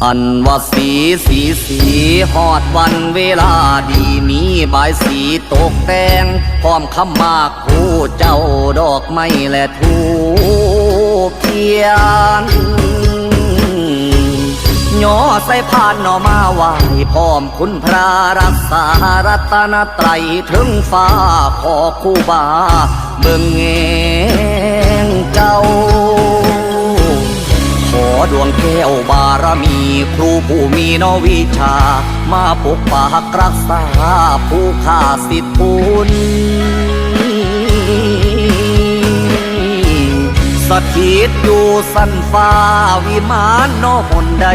อันว่าสีฮอดวันเวลาดีมีบายสีตกแต่งพร้อมคำมากผู้เจ้าดอกไม้และทูปเทียนย่อใส่พานหน่อมาไหวพร้อมคุณพระรักษารัตนตรัยถึงฟ้าขอคู่บาเบิ่งแงงเจ้าขอดวงแก้วบารมีครูผู้มีนวิชามาปกปักรักษาผู้ข้าสิทธิคุณสถิตอยู่สันฟ้าวิมานนหนใด